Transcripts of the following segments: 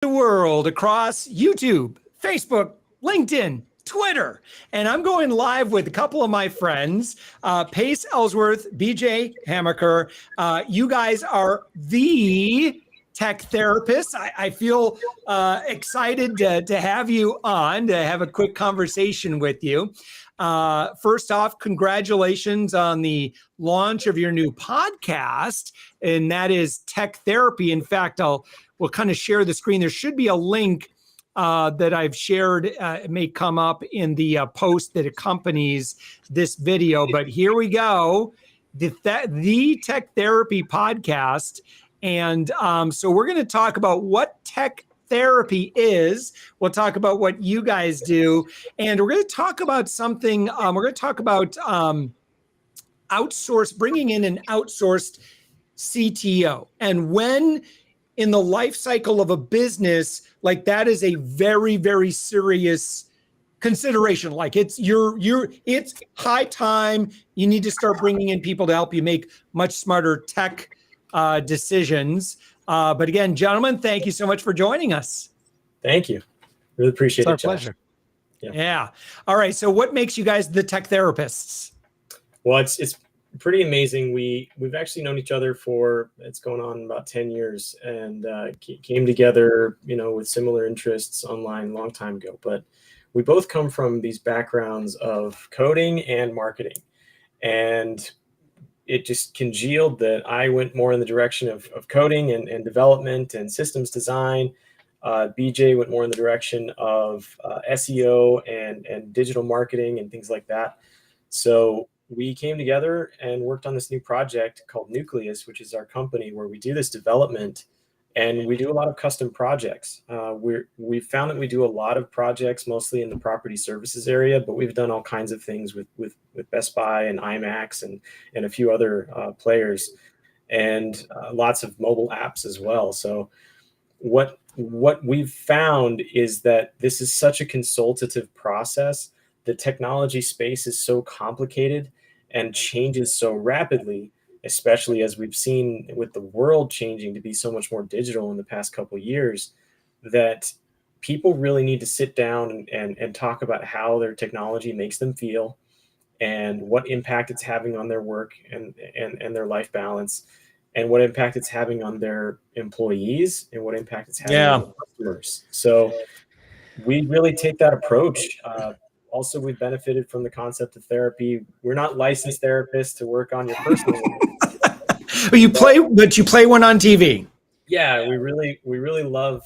The world across YouTube, Facebook, LinkedIn, Twitter. And I'm going live with a couple of my friends, Pace Ellsworth, BJ Hamaker. You guys are the tech therapists. I feel excited to have you on, to have a quick conversation with you. First off, congratulations on the launch of your new podcast, and that is Tech Therapy. In fact, we'll kind of share the screen. There should be a link that I've shared. It may come up in the post that accompanies this video, but here we go. The Tech Therapy podcast. And so we're going to talk about what tech therapy is. We'll talk about what you guys do. And we're going to talk about something. We're going to talk about bringing in an outsourced CTO. And when in the life cycle of a business, like that is a very, very serious consideration. Like it's high time. You need to start bringing in people to help you make much smarter tech decisions. But again, gentlemen, thank you so much for joining us. Thank you. Really appreciate it, It's our pleasure. Yeah. All right. So what makes you guys the tech therapists? Well, it's pretty amazing. We've actually known each other for, it's going on about 10 years and came together, with similar interests online a long time ago. But we both come from these backgrounds of coding and marketing. And it just congealed that I went more in the direction of coding and development and systems design. BJ went more in the direction of SEO and digital marketing and things like that. So we came together and worked on this new project called Nucleus, which is our company where we do this development and we do a lot of custom projects. We've found that we do a lot of projects, mostly in the property services area, but we've done all kinds of things with Best Buy and IMAX and a few other players, and lots of mobile apps as well. So what we've found is that this is such a consultative process. The technology space is so complicated and changes so rapidly, especially as we've seen with the world changing to be so much more digital in the past couple of years, that people really need to sit down and talk about how their technology makes them feel and what impact it's having on their work and their life balance, and what impact it's having on their employees and what impact it's having on their customers. So we really take that approach. Also, we've benefited from the concept of therapy. We're not licensed therapists to work on your personal life. But you play one on TV. Yeah, we really love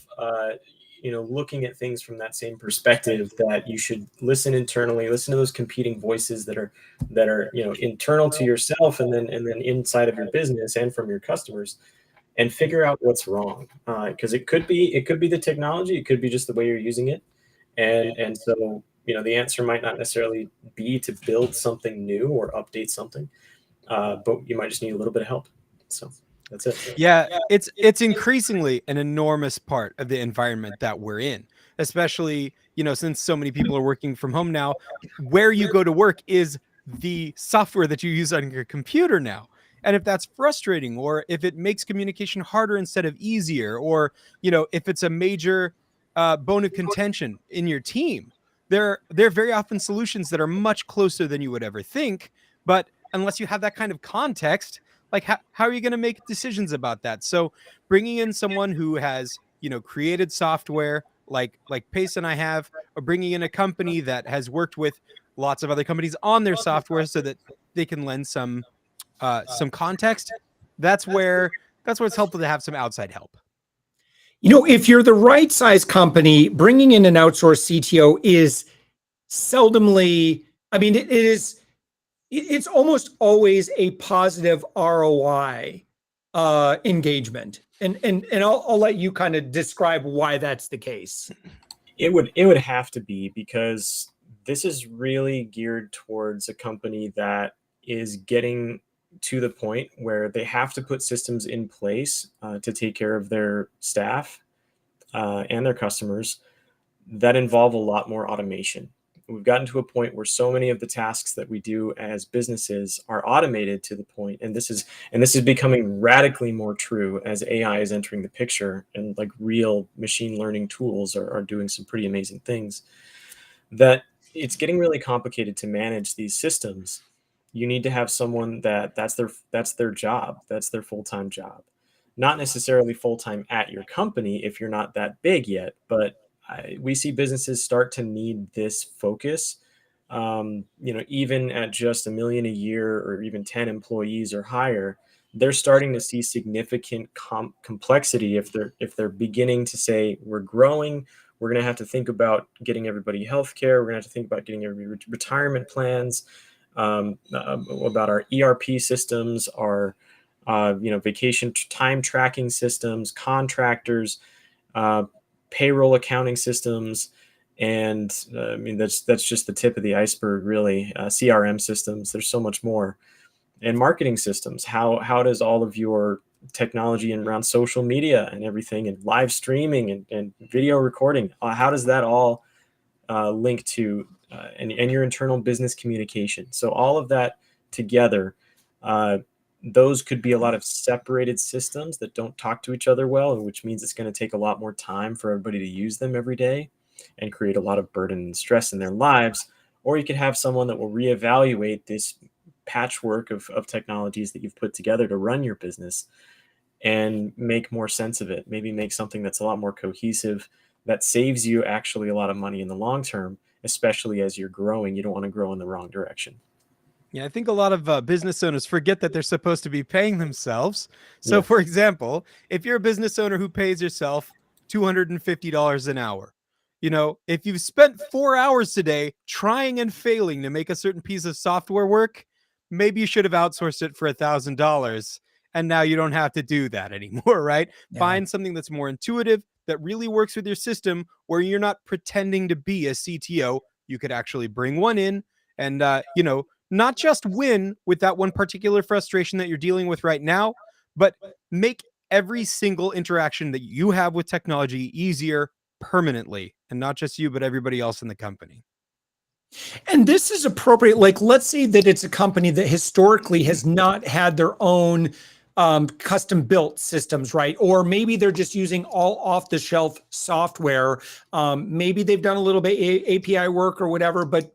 looking at things from that same perspective, that you should listen internally, listen to those competing voices that are internal to yourself and then inside of your business and from your customers, and figure out what's wrong. Because it could be the technology, it could be just the way you're using it, and so the answer might not necessarily be to build something new or update something, but you might just need a little bit of help. So that's it. Yeah, it's increasingly an enormous part of the environment that we're in, especially, since so many people are working from home now. Where you go to work is the software that you use on your computer now. And if that's frustrating, or if it makes communication harder instead of easier, or, if it's a major bone of contention in your team, there are very often solutions that are much closer than you would ever think. But unless you have that kind of context, like how are you going to make decisions about that? So bringing in someone who has, created software like Pace and I have, or bringing in a company that has worked with lots of other companies on their software so that they can lend some context. That's where it's helpful to have some outside help. If you're the right size company, bringing in an outsourced CTO is seldomly, it's almost always a positive ROI engagement. And I'll let you kind of describe why that's the case. It would have to be, because this is really geared towards a company that is getting to the point where they have to put systems in place to take care of their staff and their customers that involve a lot more automation. We've gotten to a point where so many of the tasks that we do as businesses are automated to the point, and this is becoming radically more true as AI is entering the picture, and like real machine learning tools are doing some pretty amazing things, that it's getting really complicated to manage these systems. You need to have someone that's their job, that's their full-time job. Not necessarily full-time at your company if you're not that big yet, but we see businesses start to need this focus. Even at just $1 million a year or even 10 employees or higher, they're starting to see significant complexity if they're beginning to say, we're growing, we're going to have to think about getting everybody healthcare, we're going to have to think about getting everybody retirement plans, about our ERP systems, our vacation time tracking systems, contractors, payroll accounting systems, and that's just the tip of the iceberg, really. CRM systems, there's so much more, and marketing systems. How does all of your technology and around social media and everything, and live streaming and video recording, how does that all link to and your internal business communication? So all of that together, those could be a lot of separated systems that don't talk to each other well, which means it's going to take a lot more time for everybody to use them every day and create a lot of burden and stress in their lives. Or you could have someone that will reevaluate this patchwork of technologies that you've put together to run your business and make more sense of it. Maybe make something that's a lot more cohesive, that saves you actually a lot of money in the long term, especially as you're growing. You don't want to grow in the wrong direction. Yeah, I think a lot of business owners forget that they're supposed to be paying themselves. So, Yeah. for example, if you're a business owner who pays yourself $250 an hour, if you've spent 4 hours today trying and failing to make a certain piece of software work, maybe you should have outsourced it for $1,000, and now you don't have to do that anymore, right? Yeah. Find something that's more intuitive, that really works with your system, where you're not pretending to be a CTO. You could actually bring one in and, not just win with that one particular frustration that you're dealing with right now, but make every single interaction that you have with technology easier permanently, and not just you, but everybody else in the company. And this is appropriate. Like, let's say that it's a company that historically has not had their own custom built systems, right? Or maybe they're just using all off the shelf software. Maybe they've done a little bit API work or whatever, but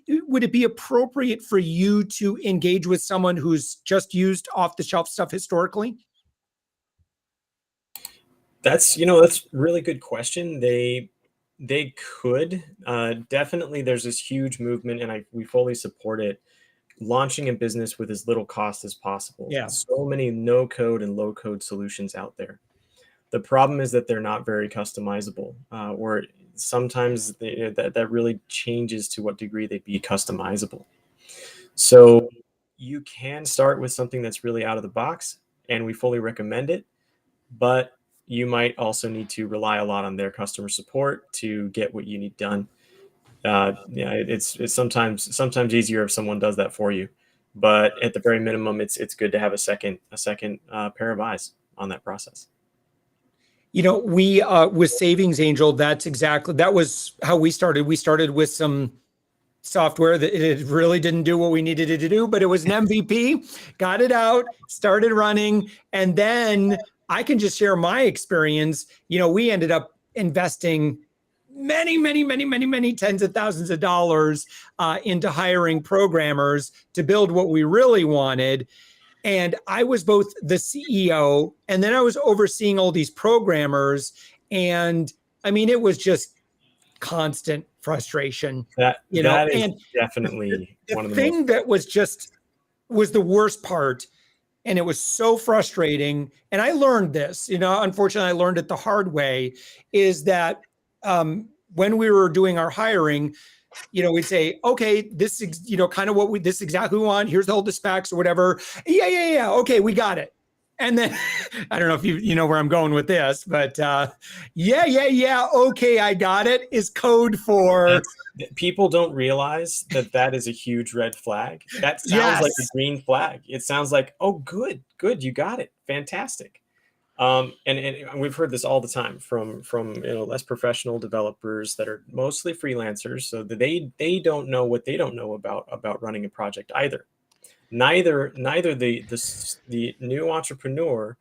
would it be appropriate for you to engage with someone who's just used off the shelf stuff historically? That's really good question. They could definitely. There's this huge movement, and we fully support it. Launching a business with as little cost as possible. Yeah. So many no code and low code solutions out there. The problem is that they're not very customizable, or sometimes that really changes to what degree they'd be customizable. So you can start with something that's really out of the box, and we fully recommend it, but you might also need to rely a lot on their customer support to get what you need done. It's sometimes easier if someone does that for you, but at the very minimum, it's good to have a second pair of eyes on that process. We with Savings Angel, that was how we started. We started with some software that it really didn't do what we needed it to do, but it was an MVP, got it out, started running. And then I can just share my experience. We ended up investing many tens of thousands of dollars into hiring programmers to build what we really wanted. And I was both the CEO and then I was overseeing all these programmers. And I mean, it was just constant frustration. That is and definitely one of the thing most. that was the worst part. And it was so frustrating. And I learned this, unfortunately, I learned it the hard way, is that when we were doing our hiring, we'd say, okay, this is, kind of this is exactly what we want. Here's all the specs or whatever. Yeah. Okay, we got it. And then I don't know if you know where I'm going with this, but yeah. Okay, I got it is code for. People don't realize that is a huge red flag. That sounds like a green flag. It sounds like, oh, good, you got it, fantastic. And we've heard this all the time from less professional developers that are mostly freelancers, so that they don't know what they don't know about running a project either. Neither the new entrepreneur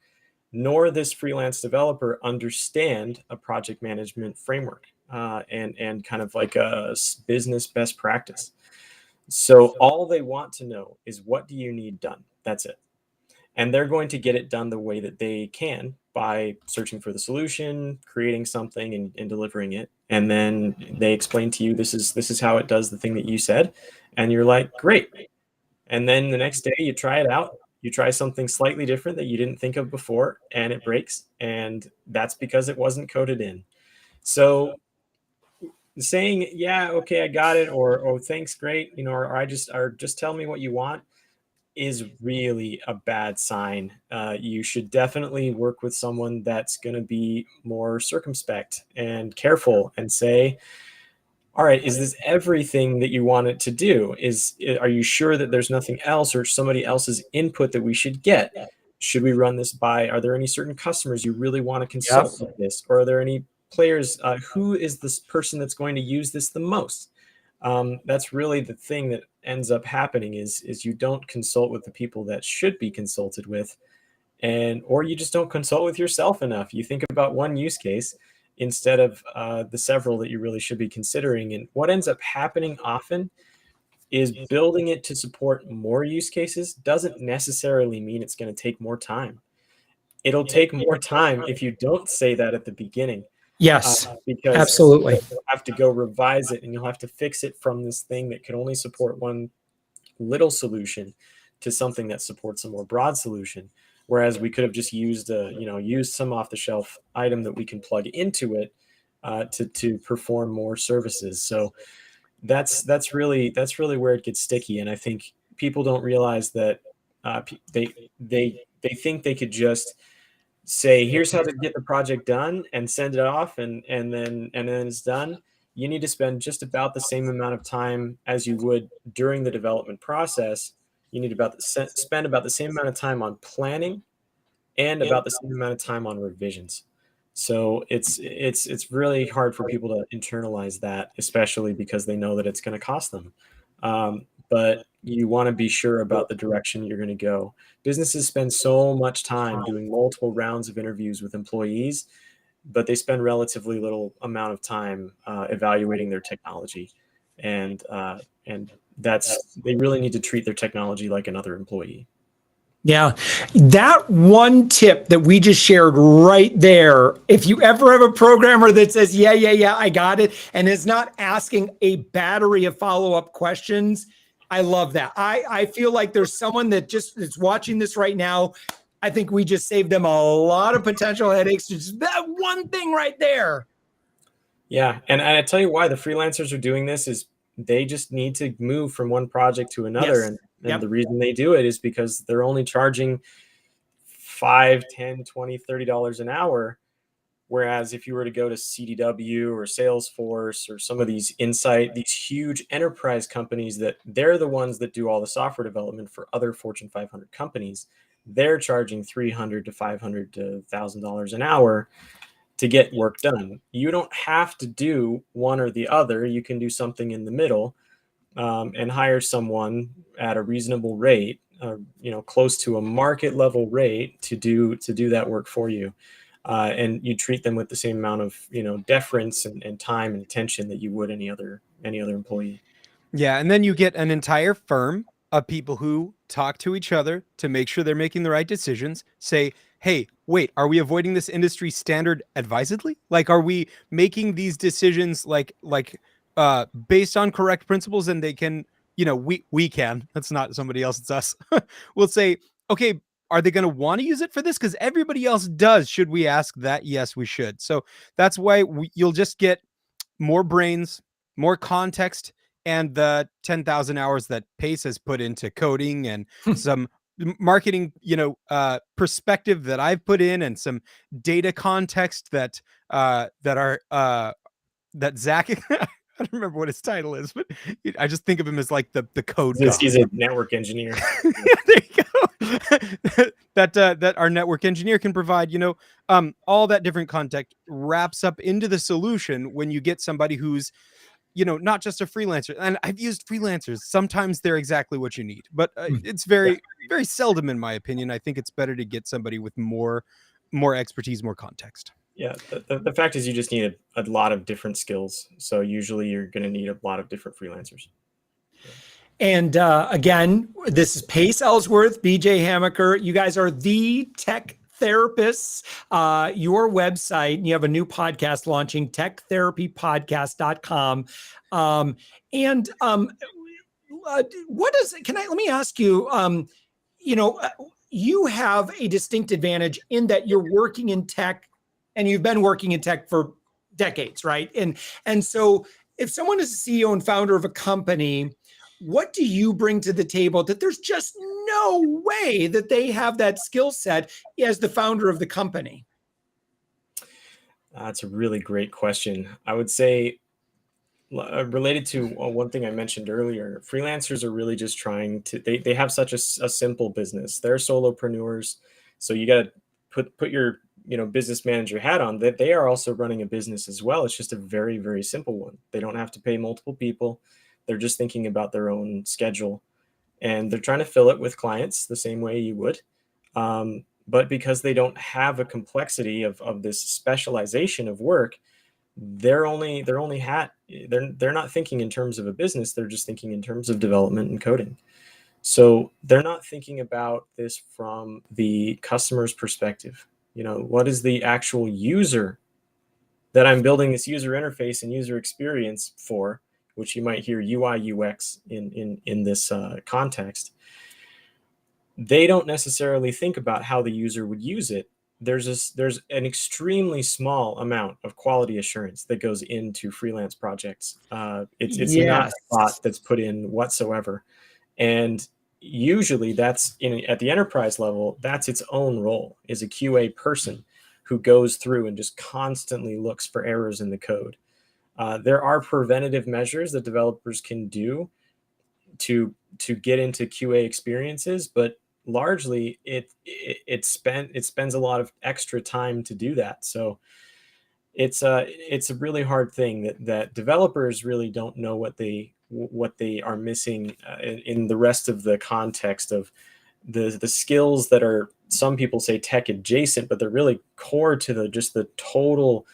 nor this freelance developer understand a project management framework, and kind of like a business best practice. So all they want to know is, what do you need done? That's it. And they're going to get it done the way that they can by searching for the solution, creating something, and delivering it. And then they explain to you, this is how it does the thing that you said. And you're like, great. And then the next day you try it out. You try something slightly different that you didn't think of before, and it breaks. And that's because it wasn't coded in. So saying, yeah, okay, I got it, or oh, thanks, great, or just tell me what you want, is really a bad sign. You should definitely work with someone that's going to be more circumspect and careful and say, all right, is this everything that you want it to do? Are you sure that there's nothing else or somebody else's input that we should get? Should we run this by? Are there any certain customers you really want to consult with this? Or are there any players? Who is this person that's going to use this the most? That's really the thing that ends up happening is you don't consult with the people that should be consulted with, or you just don't consult with yourself enough. You think about one use case instead of the several that you really should be considering. And what ends up happening often is building it to support more use cases doesn't necessarily mean it's going to take more time. It'll take more time if you don't say that at the beginning. Yes, because absolutely. you'll have to go revise it, and you'll have to fix it from this thing that can only support one little solution to something that supports a more broad solution. Whereas we could have just used some off-the-shelf item that we can plug into it to perform more services. So that's really where it gets sticky. And I think people don't realize that they think they could just say, here's how to get the project done, and send it off, and then it's done. You need to spend just about the same amount of time as you would during the development process. You need spend about the same amount of time on planning and about the same amount of time on revisions. So it's really hard for people to internalize that, especially because they know that it's going to cost them. But you want to be sure about the direction you're going to go. Businesses spend so much time doing multiple rounds of interviews with employees, but they spend relatively little amount of time evaluating their technology. And they really need to treat their technology like another employee. Yeah, that one tip that we just shared right there, if you ever have a programmer that says, yeah, I got it, and is not asking a battery of follow-up questions, I love that. I feel like there's someone that just is watching this right now. I think we just saved them a lot of potential headaches. Just that one thing right there. Yeah, and I tell you why the freelancers are doing this is they just need to move from one project to another. Yes. And the reason they do it is because they're only charging $5, $10, $20, $30 an hour. Whereas if you were to go to CDW or Salesforce or some of these these huge enterprise companies, that they're the ones that do all the software development for other Fortune 500 companies, they're charging $300 to $500 to $1,000 an hour to get work done. You don't have to do one or the other. You can do something in the middle, and hire someone at a reasonable rate, close to a market level rate to do that work for you. And you treat them with the same amount of, deference and time and attention that you would any other employee. Yeah, and then you get an entire firm of people who talk to each other to make sure they're making the right decisions. Say, hey, wait, are we avoiding this industry standard advisedly? Like, are we making these decisions based on correct principles? And they can, we can. That's not somebody else, it's us. We'll say, okay, are they going to want to use it for this? Because everybody else does. Should we ask that? Yes, we should. So that's why you'll just get more brains, more context, and the 10,000 hours that Pace has put into coding, and some marketing, perspective that I've put in, and some data context that Zach I don't remember what his title is, but I just think of him as like the code guy. He's a network engineer. There you go. that our network engineer can provide, all that different context wraps up into the solution when you get somebody who's, not just a freelancer. And I've used freelancers. Sometimes they're exactly what you need, but it's very, very seldom, in my opinion. I think it's better to get somebody with more expertise, more context. Yeah, the fact is you just need a lot of different skills. So usually you're going to need a lot of different freelancers. And again, this is Pace Ellsworth, BJ Hamaker. You guys are the tech therapists. Your website, and you have a new podcast launching, techtherapypodcast.com. Let me ask you, you have a distinct advantage in that you're working in tech, and you've been working in tech for decades, right? And so if someone is a CEO and founder of a company, what do you bring to the table that there's just no way that they have that skill set as the founder of the company? That's a really great question. I would say, related to one thing I mentioned earlier, freelancers are really just trying to, they have such a simple business. They're solopreneurs. So you got to put your business manager hat on, that they are also running a business as well. It's just a very, very simple one. They don't have to pay multiple people. They're just thinking about their own schedule, and they're trying to fill it with clients the same way you would. But because they don't have a complexity of this specialization of work, they're not thinking in terms of a business. They're just thinking in terms of development and coding. So they're not thinking about this from the customer's perspective. What is the actual user that I'm building this user interface and user experience for, which you might hear UI UX in this context. They don't necessarily think about how the user would use it. There's an extremely small amount of quality assurance that goes into freelance projects. It's not thought that's put in whatsoever. And usually that's at the enterprise level, that's its own role, is a QA person who goes through and just constantly looks for errors in the code. There are preventative measures that developers can do to get into QA experiences, but largely it spends a lot of extra time to do that. So it's a really hard thing that developers really don't know what they are missing in the rest of the context of the skills that are, some people say tech adjacent, but they're really core to the total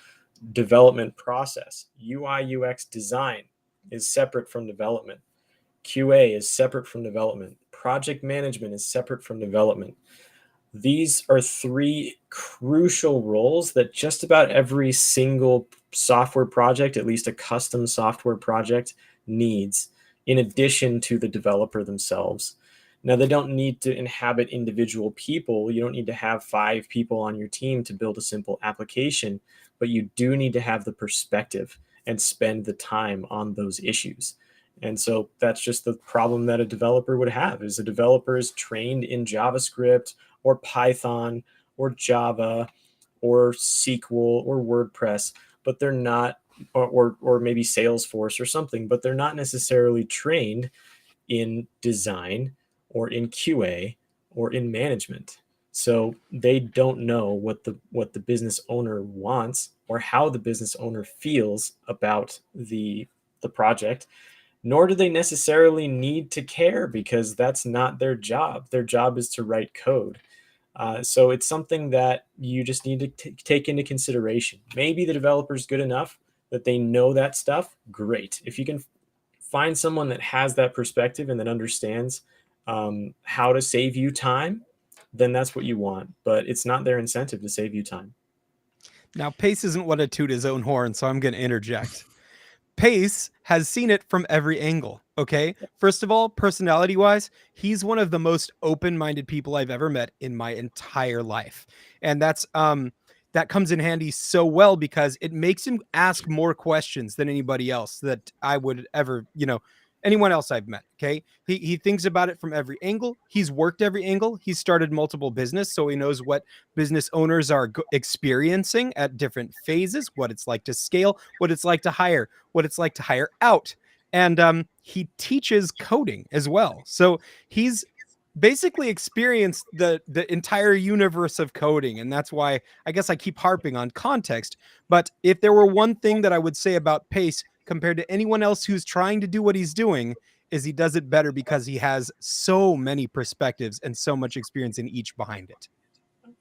development process. UI UX design is separate from development. QA is separate from development. Project management is separate from development. These are three crucial roles that just about every single software project, at least a custom software project, needs, in addition to the developer themselves. Now, they don't need to inhabit individual people. You don't need to have 5 people on your team to build a simple application, but you do need to have the perspective and spend the time on those issues. And so that's just the problem that a developer would have, is a developer is trained in JavaScript or Python or Java or SQL or WordPress, but they're not, or maybe Salesforce or something, but they're not necessarily trained in design or in QA or in management. So they don't know what the business owner wants or how the business owner feels about the project, nor do they necessarily need to care, because that's not their job. Their job is to write code. So it's something that you just need to take into consideration. Maybe the developer's good enough that they know that stuff. Great. If you can find someone that has that perspective and that understands how to save you time, then that's what you want. But it's not their incentive to save you time. Now, Pace isn't one to toot his own horn, so I'm going to interject. Pace has seen it from every angle. Okay. First of all, personality wise, he's one of the most open-minded people I've ever met in my entire life. And that comes in handy so well because it makes him ask more questions than anybody else that I would ever, anyone else I've met. Okay. He thinks about it from every angle. He's worked every angle. He's started multiple business. So he knows what business owners are experiencing at different phases, what it's like to scale, what it's like to hire, what it's like to hire out. And he teaches coding as well. So he's basically experienced the entire universe of coding, and that's why I guess I keep harping on context. But if there were one thing that I would say about Pace compared to anyone else who's trying to do what he's doing, is he does it better because he has so many perspectives and so much experience in each behind it.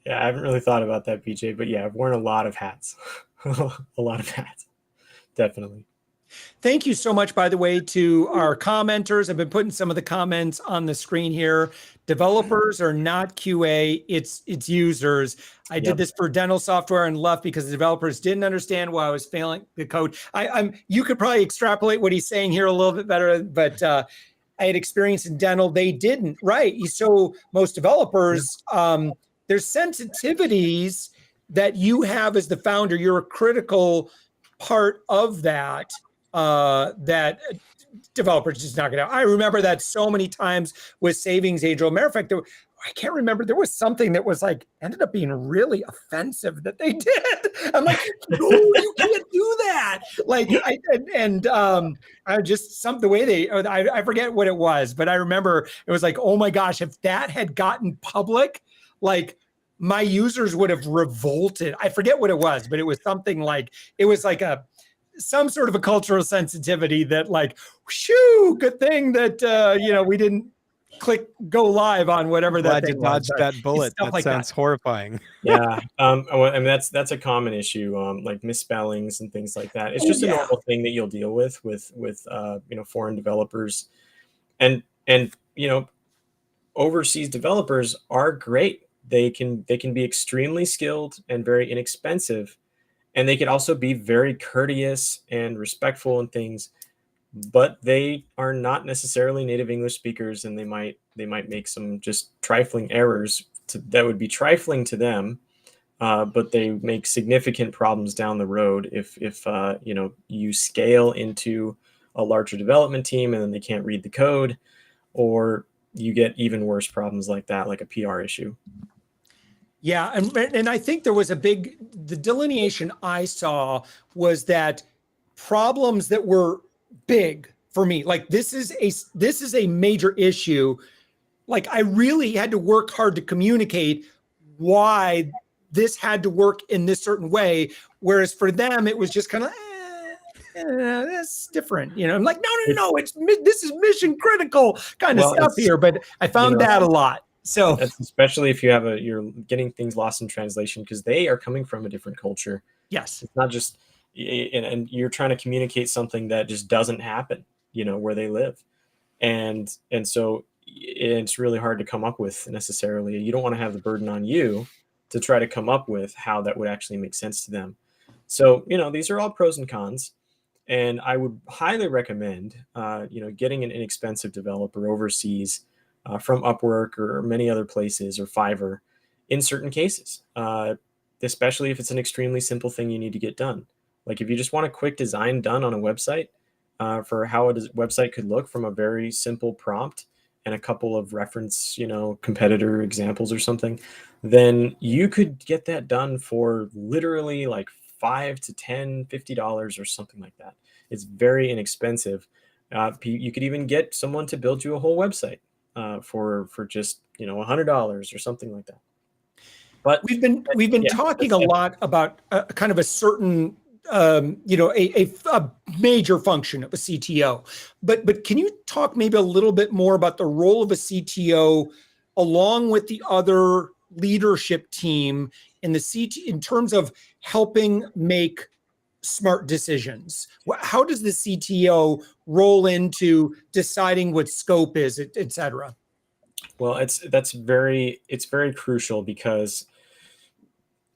Yeah, I haven't really thought about that, BJ, but yeah, I've worn a lot of hats. A lot of hats, definitely. Thank you so much, by the way, to our commenters. I've been putting some of the comments on the screen here. Developers are not QA, it's users. I did this for dental software and left because the developers didn't understand why I was failing the code. You could probably extrapolate what he's saying here a little bit better, but I had experience in dental. They didn't, right? So most developers, there's sensitivities that you have as the founder. You're a critical part of that. That developers just not going to. I remember that so many times with Savings Angel. Matter of fact, I can't remember. There was something that was like ended up being really offensive that they did. I'm like, no, you can't do that. Like, I just the way they. I forget what it was, but I remember it was like, oh my gosh, if that had gotten public, like my users would have revolted. I forget what it was, but it was something like it was like some sort of a cultural sensitivity that like, shoo, good thing that, we didn't click go live on whatever that thing was. Dodged that bullet. That like sounds horrifying. Yeah. I mean, that's a common issue, like misspellings and things like that. It's just a normal thing that you'll deal with foreign developers and, overseas developers are great. They can be extremely skilled and very inexpensive. And they could also be very courteous and respectful and things, but they are not necessarily native English speakers, and they might make some just trifling errors that would be trifling to them, but they make significant problems down the road if you scale into a larger development team and then they can't read the code, or you get even worse problems like that, like a PR issue. Yeah, and I think there was the delineation I saw was that problems that were big for me, like this is a major issue. Like I really had to work hard to communicate why this had to work in this certain way, whereas for them it was just kind of that's different. I'm like, no, this is mission critical kind of stuff here. But I found that a lot. So especially if you're getting things lost in translation because they are coming from a different culture. Yes. It's not just, and you're trying to communicate something that just doesn't happen, where they live. And so it's really hard to come up with necessarily. You don't want to have the burden on you to try to come up with how that would actually make sense to them. So, these are all pros and cons. And I would highly recommend, getting an inexpensive developer overseas from Upwork or many other places or Fiverr in certain cases, especially if it's an extremely simple thing you need to get done. Like if you just want a quick design done on a website for how a website could look from a very simple prompt and a couple of reference, competitor examples or something, then you could get that done for literally like $5 to $10, $50 or something like that. It's very inexpensive. You could even get someone to build you a whole website for just $100 or something like that. But we've been talking a lot about kind of a certain a major function of a CTO, but can you talk maybe a little bit more about the role of a CTO along with the other leadership team in terms of helping make smart decisions? How does the CTO roll into deciding what scope is, et cetera? Well, it's very crucial because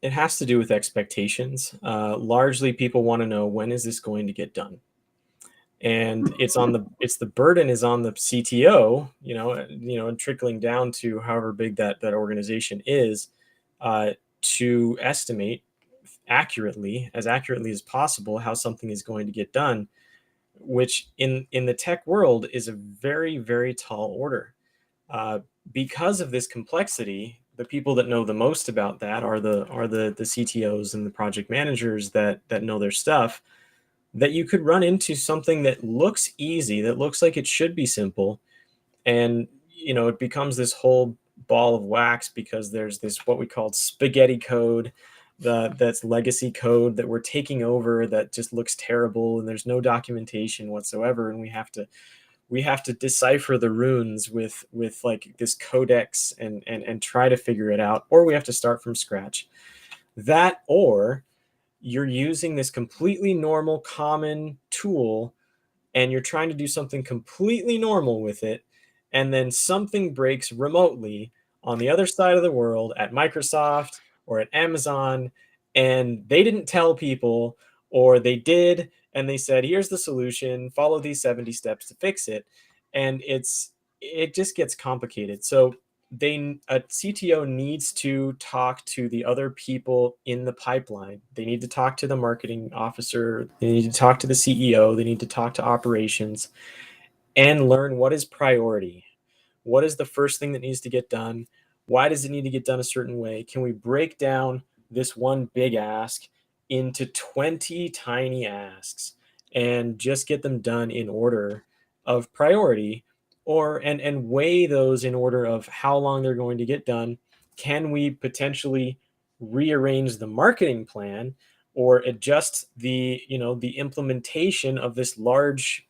it has to do with expectations. Largely, people want to know, when is this going to get done? And the burden is on the CTO, and trickling down to however big that organization is, to estimate as accurately as possible how something is going to get done, which in the tech world is a very, very tall order. Because of this complexity, the people that know the most about that are the CTOs and the project managers that know their stuff. That you could run into something that looks easy, that looks like it should be simple, and it becomes this whole ball of wax because there's this what we call spaghetti code, that's legacy code that we're taking over that just looks terrible, and there's no documentation whatsoever, and we have to decipher the runes with like this codex and try to figure it out, or we have to start from scratch. That, or you're using this completely normal common tool and you're trying to do something completely normal with it, and then something breaks remotely on the other side of the world at Microsoft or at Amazon, and they didn't tell people, or they did and they said, here's the solution, follow these 70 steps to fix it. And it just gets complicated. So a CTO needs to talk to the other people in the pipeline. They need to talk to the marketing officer. They need to talk to the CEO. They need to talk to operations and learn what is priority. What is the first thing that needs to get done? Why does it need to get done a certain way? Can we break down this one big ask into 20 tiny asks and just get them done in order of priority, and weigh those in order of how long they're going to get done? Can we potentially rearrange the marketing plan or adjust the implementation of this large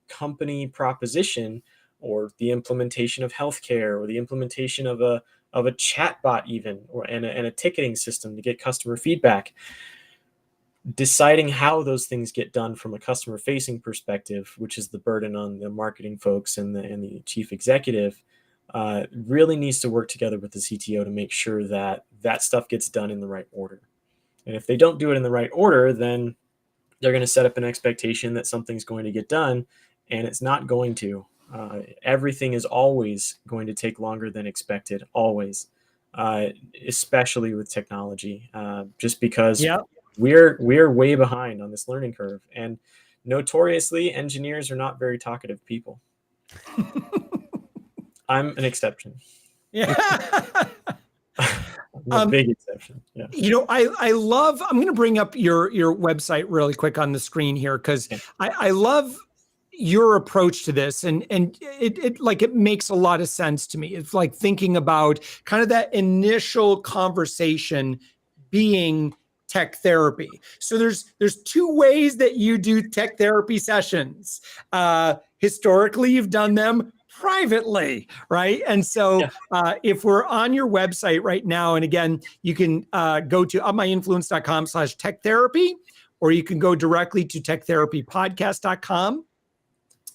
company proposition, or the implementation of healthcare, or the implementation of a chatbot even, and a ticketing system to get customer feedback? Deciding how those things get done from a customer facing perspective, which is the burden on the marketing folks and the chief executive, really needs to work together with the CTO to make sure that stuff gets done in the right order. And if they don't do it in the right order, then they're going to set up an expectation that something's going to get done, and it's not going to. Everything is always going to take longer than expected, always, especially with technology, just because we're way behind on this learning curve. And notoriously, engineers are not very talkative people. I'm an exception. Yeah. A big exception. Yeah. I love, I'm going to bring up your website really quick on the screen here, because I love your approach to this, and it makes a lot of sense to me. It's like thinking about kind of that initial conversation being tech therapy. So there's two ways that you do tech therapy sessions. Historically, you've done them privately, right? And so if we're on your website right now, and again, you can go to upmyinfluence.com/tech therapy, or you can go directly to techtherapypodcast.com.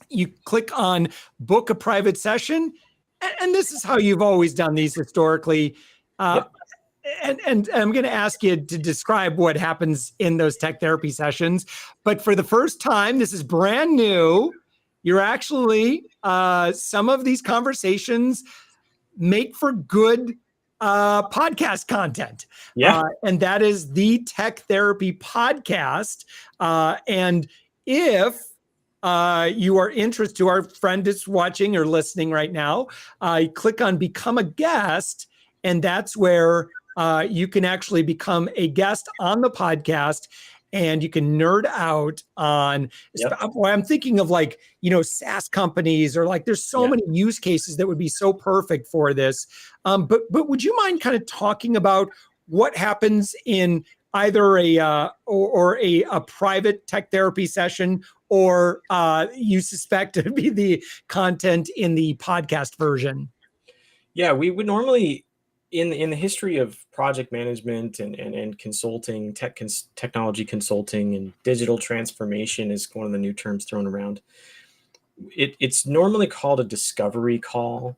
You click on book a private session, and this is how you've always done these historically. And I'm going to ask you to describe what happens in those tech therapy sessions. But for the first time, this is brand new. You're actually, some of these conversations make for good podcast content. And that is the Tech Therapy Podcast. And if you are interested, to our friend that's watching or listening right now, click on Become a Guest, and that's where you can actually become a guest on the podcast, and you can nerd out on. I'm thinking of SaaS companies, or there's so many use cases that would be so perfect for this. But would you mind kind of talking about what happens in either a private tech therapy session, or you suspect to be the content in the podcast version? Yeah, we would normally, in the history of project management and consulting, technology consulting and digital transformation is one of the new terms thrown around. It's normally called a discovery call,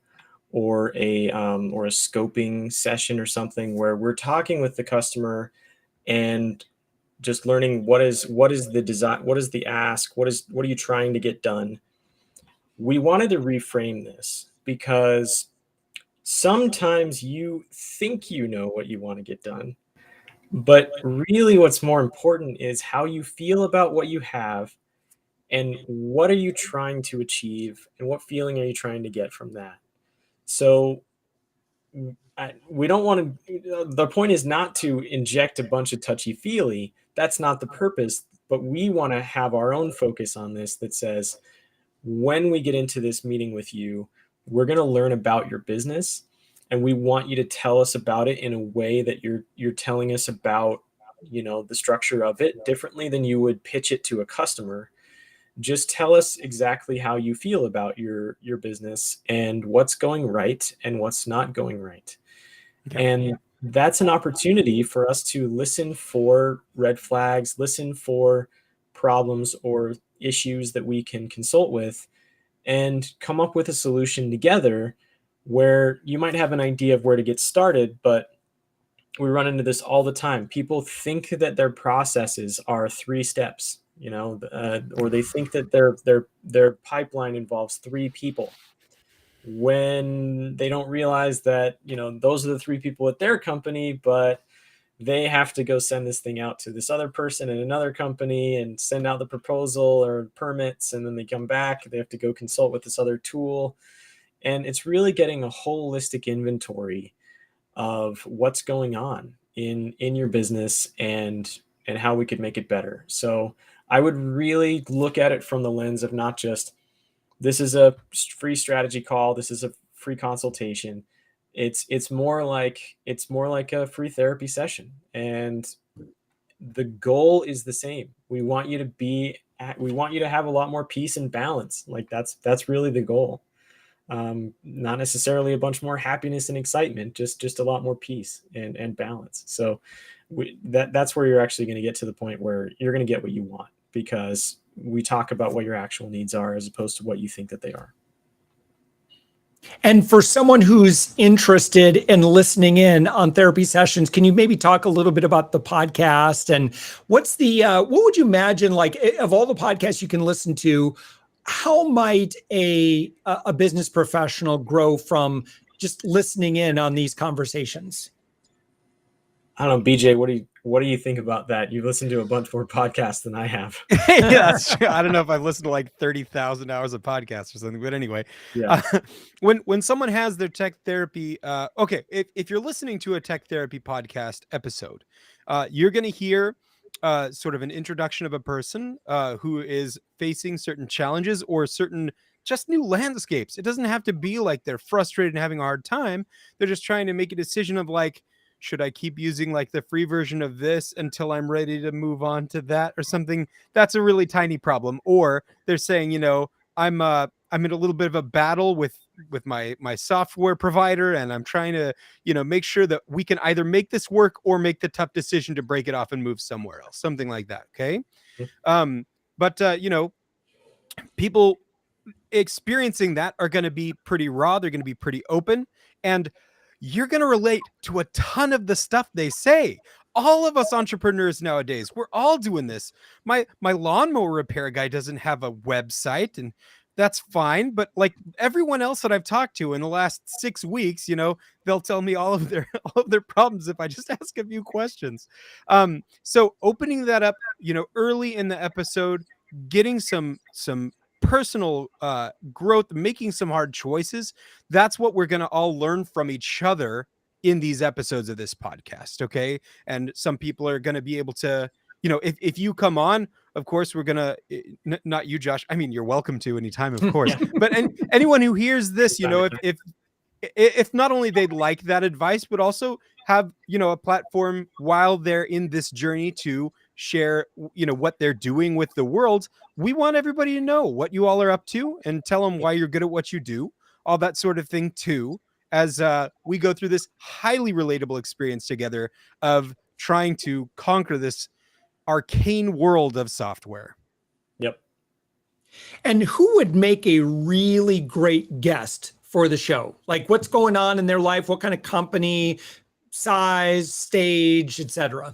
or a scoping session or something, where we're talking with the customer and just learning what is the design, what is the ask, what are you trying to get done. We wanted to reframe this because sometimes you think you know what you want to get done, but really what's more important is how you feel about what you have and what are you trying to achieve, and what feeling are you trying to get from that? So we don't want to, the point is not to inject a bunch of touchy feely. That's not the purpose, but we want to have our own focus on this that says, when we get into this meeting with you, we're going to learn about your business, and we want you to tell us about it in a way that you're telling us about, the structure of it differently than you would pitch it to a customer. Just tell us exactly how you feel about your business and what's going right and what's not going right. Okay. And that's an opportunity for us to listen for red flags, listen for problems or issues that we can consult with, and come up with a solution together, where you might have an idea of where to get started, but we run into this all the time. People think that their processes are 3 steps, or they think that their pipeline involves 3 people, when they don't realize that, those are the 3 people at their company, but they have to go send this thing out to this other person in another company and send out the proposal or permits, and then they come back, they have to go consult with this other tool. And it's really getting a holistic inventory of what's going on in your business, and how we could make it better. So I would really look at it from the lens of not just, this is a free strategy call, this is a free consultation. It's more like a free therapy session, and the goal is the same. We want you to have a lot more peace and balance. Like that's really the goal. Not necessarily a bunch more happiness and excitement, just a lot more peace and balance. So that's where you're actually going to get to the point where you're going to get what you want, because we talk about what your actual needs are as opposed to what you think that they are. And for someone who's interested in listening in on therapy sessions, can you maybe talk a little bit about the podcast, and what's what would you imagine, like, of all the podcasts you can listen to, how might a business professional grow from just listening in on these conversations? I don't know, BJ, what do you think about that? You've listened to a bunch more podcasts than I have. Yeah, that's true. I don't know if I've listened to like 30,000 hours of podcasts or something, but anyway, Yeah. When someone has their tech therapy, okay, if you're listening to a tech therapy podcast episode, you're going to hear sort of an introduction of a person who is facing certain challenges or certain just new landscapes. It doesn't have to be like they're frustrated and having a hard time. They're just trying to make a decision of like, should I keep using like the free version of this until I'm ready to move on to that or something? That's a really tiny problem. Or they're saying, I'm in a little bit of a battle with my software provider, and I'm trying to, make sure that we can either make this work or make the tough decision to break it off and move somewhere else, something like that. Okay. But people experiencing that are going to be pretty raw. They're going to be pretty open, and you're going to relate to a ton of the stuff they say. All of us entrepreneurs nowadays, we're all doing this. My lawnmower repair guy doesn't have a website, and that's fine. But like everyone else that I've talked to in the last 6 weeks, they'll tell me all of their problems if I just ask a few questions. So opening that up, early in the episode, getting some personal growth, making some hard choices. That's what we're going to all learn from each other in these episodes of this podcast. Okay. And some people are going to be able to, if you come on, of course, we're going to, not you, Josh. I mean, you're welcome to anytime, of course, but anyone who hears this, if not only they'd like that advice, but also have, a platform while they're in this journey to share, what they're doing with the world. We want everybody to know what you all are up to and tell them why you're good at what you do, all that sort of thing too, as we go through this highly relatable experience together of trying to conquer this arcane world of software. Yep. And who would make a really great guest for the show? Like, what's going on in their life? What kind of company, size, stage, etc.?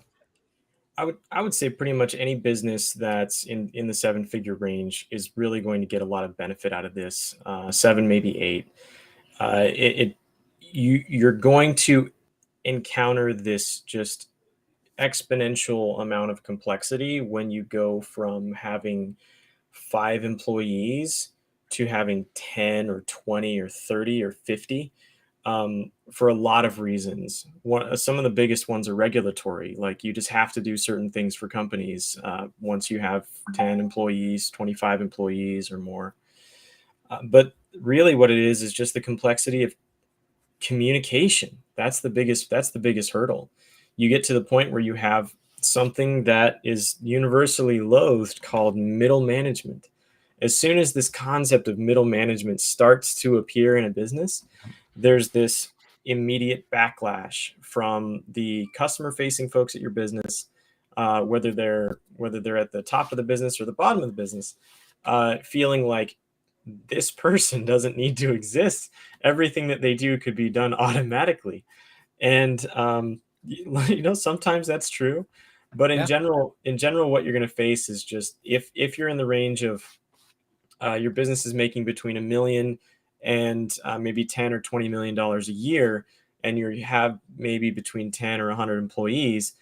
I would say pretty much any business that's in the 7-figure range is really going to get a lot of benefit out of this. 7, maybe 8. You're going to encounter this just exponential amount of complexity when you go from having 5 employees to having 10 or 20 or 30 or 50, for a lot of reasons. Some of the biggest ones are regulatory. Like, you just have to do certain things for companies once you have 10 employees, 25 employees or more. But really what it is just the complexity of communication. That's the biggest hurdle. You get to the point where you have something that is universally loathed called middle management. As soon as this concept of middle management starts to appear in a business, there's this immediate backlash from the customer facing folks at your business, whether they're at the top of the business or the bottom of the business, feeling like this person doesn't need to exist. Everything that they do could be done automatically. And sometimes that's true, but in general, what you're going to face is just if you're in the range of your business is making between $1 million and maybe $10 or $20 million a year, and you have maybe between 10 or 100 employees,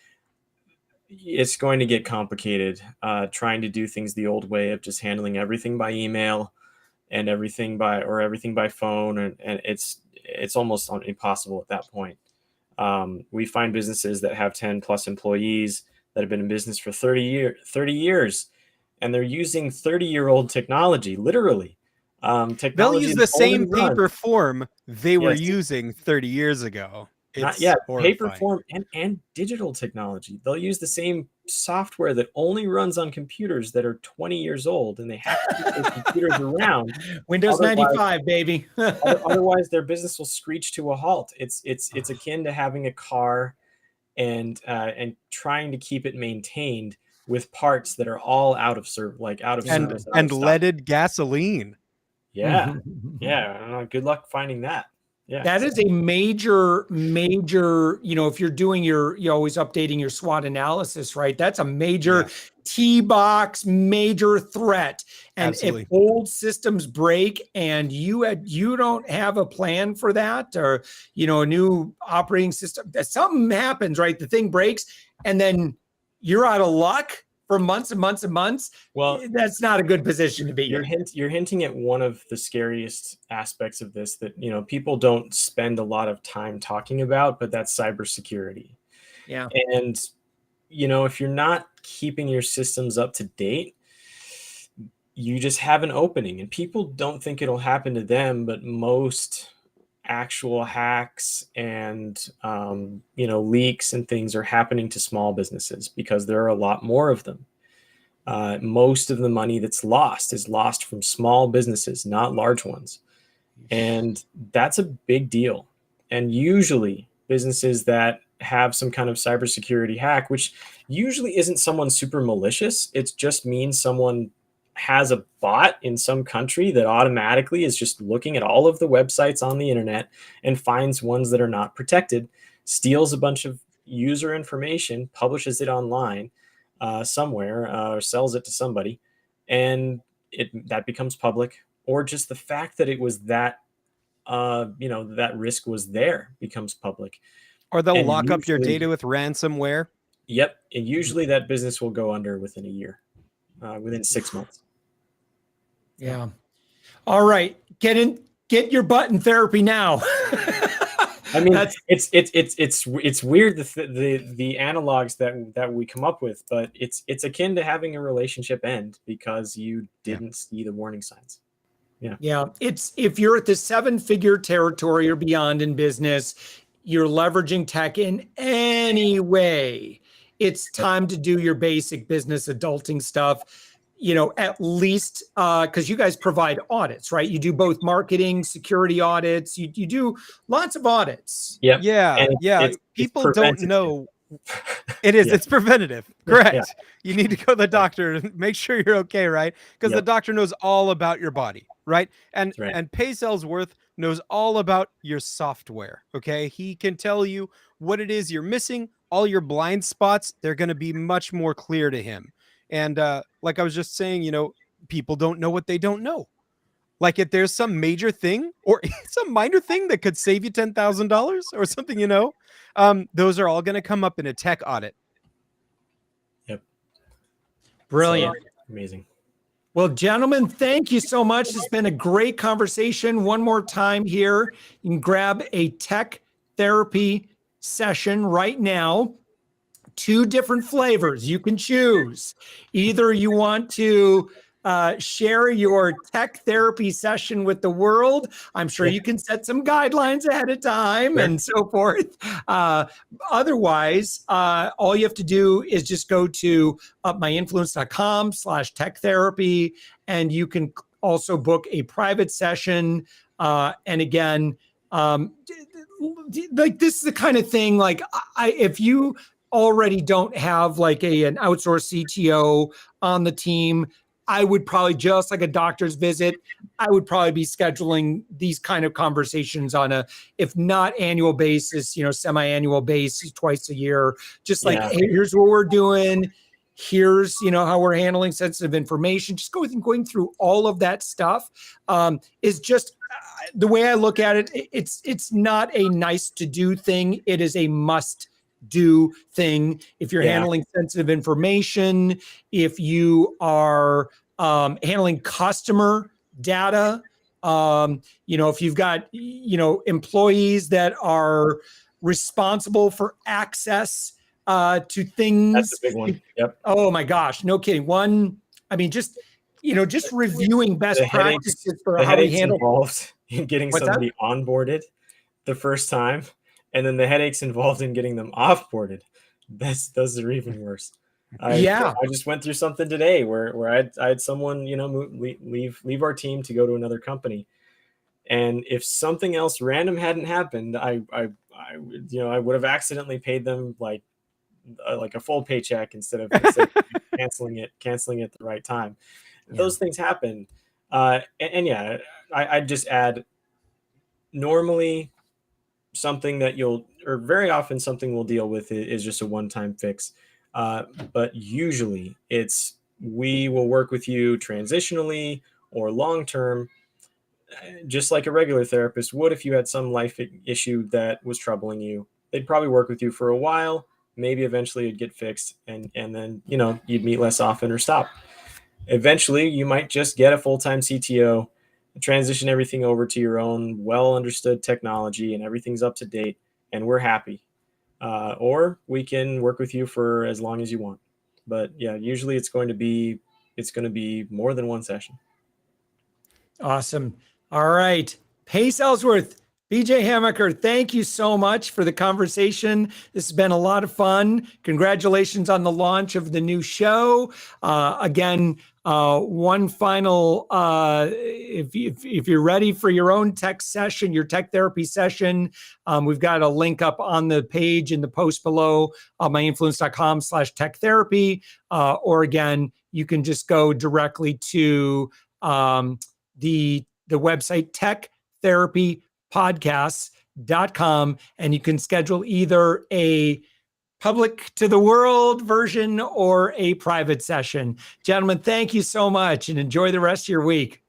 it's going to get complicated trying to do things the old way of just handling everything by email and everything by phone, and it's almost impossible at that point. We find businesses that have 10 plus employees that have been in business for 30 years, and they're using 30-year-old technology, literally. Technology They'll use the same runs. paper form they were using 30 years ago. It's paper form and digital technology. They'll use the same software that only runs on computers that are 20 years old, and they have to keep those computers around. Windows 95, baby. Otherwise, their business will screech to a halt. It's akin to having a car and trying to keep it maintained with parts that are all out of service and leaded gasoline. Yeah. Good luck finding that. Yeah, that is a major, if you're doing you're always updating your SWOT analysis, right? That's a major T-box, major threat. And Absolutely. if old systems break and you don't have a plan for that, or, a new operating system, something happens, right? The thing breaks and then you're out of luck for months and months and months. Well, that's not a good position to be in. You're hinting at one of the scariest aspects of this that, people don't spend a lot of time talking about, but that's cybersecurity. Yeah. And, if you're not keeping your systems up to date, you just have an opening, and people don't think it'll happen to them, but most actual hacks and leaks and things are happening to small businesses because there are a lot more of them. Most of the money that's lost is lost from small businesses, not large ones, and that's a big deal. And usually businesses that have some kind of cybersecurity hack, which usually isn't someone super malicious, it just means someone has a bot in some country that automatically is just looking at all of the websites on the internet and finds ones that are not protected, steals a bunch of user information, publishes it online somewhere, or sells it to somebody, and that becomes public. Or just the fact that it was that that risk was there becomes public. Or they'll lock up your data with ransomware. Yep, and usually that business will go under within a year, within 6 months. Yeah. All right. Get your butt in therapy now. I mean, it's weird the analogs that we come up with, but it's akin to having a relationship end because you didn't see the warning signs. Yeah. It's if you're at the 7-figure territory or beyond in business, you're leveraging tech in any way. It's time to do your basic business adulting stuff. At least because you guys provide audits, right? You do both marketing, security audits. You do lots of audits. Yep. Yeah. People don't know. It is. It's preventative. Correct. Yeah. You need to go to the doctor and make sure you're okay, right? Because the doctor knows all about your body, right? And Pace Ellsworth knows all about your software. Okay. He can tell you what it is you're missing. All your blind spots, they're going to be much more clear to him. And like I was just saying, people don't know what they don't know. Like if there's some major thing or some minor thing that could save you $10,000 or something, those are all going to come up in a tech audit. Yep. Brilliant. So, amazing. Well, gentlemen, thank you so much. It's been a great conversation. One more time here, you can grab a tech therapy session right now. 2 different flavors you can choose. Either you want to share your tech therapy session with the world. I'm sure you can set some guidelines ahead of time and so forth. Otherwise, all you have to do is just go to upmyinfluence.com/tech therapy, and you can also book a private session. And again, like this is the kind of thing, like if you already don't have like an outsourced CTO on the team, I would probably, just like a doctor's visit, I would probably be scheduling these kind of conversations on a, if not annual basis, semi-annual basis, twice a year. Just like, hey, here's what we're doing. Here's, how we're handling sensitive information. Just going through all of that stuff is just the way I look at it. It's not a nice to do thing. It is a must do thing. If you're handling sensitive information, if you are handling customer data, if you've got, employees that are responsible for access to things. That's a big one. Yep. Oh my gosh. No kidding. Just reviewing best practices for how we handle involved in getting somebody onboarded the first time. And then the headaches involved in getting them offboarded. Those are even worse. I just went through something today where I had someone, leave our team to go to another company. And if something else random hadn't happened, I would have accidentally paid them like a full paycheck instead of canceling it at the right time. Those things happen. I'd just add, normally something that very often something we'll deal with is just a one-time fix. But usually we will work with you transitionally or long-term, just like a regular therapist would if you had some life issue that was troubling you. They'd probably work with you for a while, maybe eventually it'd get fixed, and then, you'd meet less often or stop. Eventually, you might just get a full-time CTO, transition everything over to your own well-understood technology, and everything's up to date, and we're happy. Or we can work with you for as long as you want. But usually it's going to be more than one session. Awesome. All right. Pace Ellsworth, BJ Hamaker, thank you so much for the conversation. This has been a lot of fun. Congratulations on the launch of the new show. Again, one final, if you're ready for your own tech session, your tech therapy session, we've got a link up on the page in the post below, myinfluence.com/tech therapy. Or again, you can just go directly to the website techtherapypodcasts.com, and you can schedule either a public to the world version or a private session. Gentlemen, thank you so much and enjoy the rest of your week.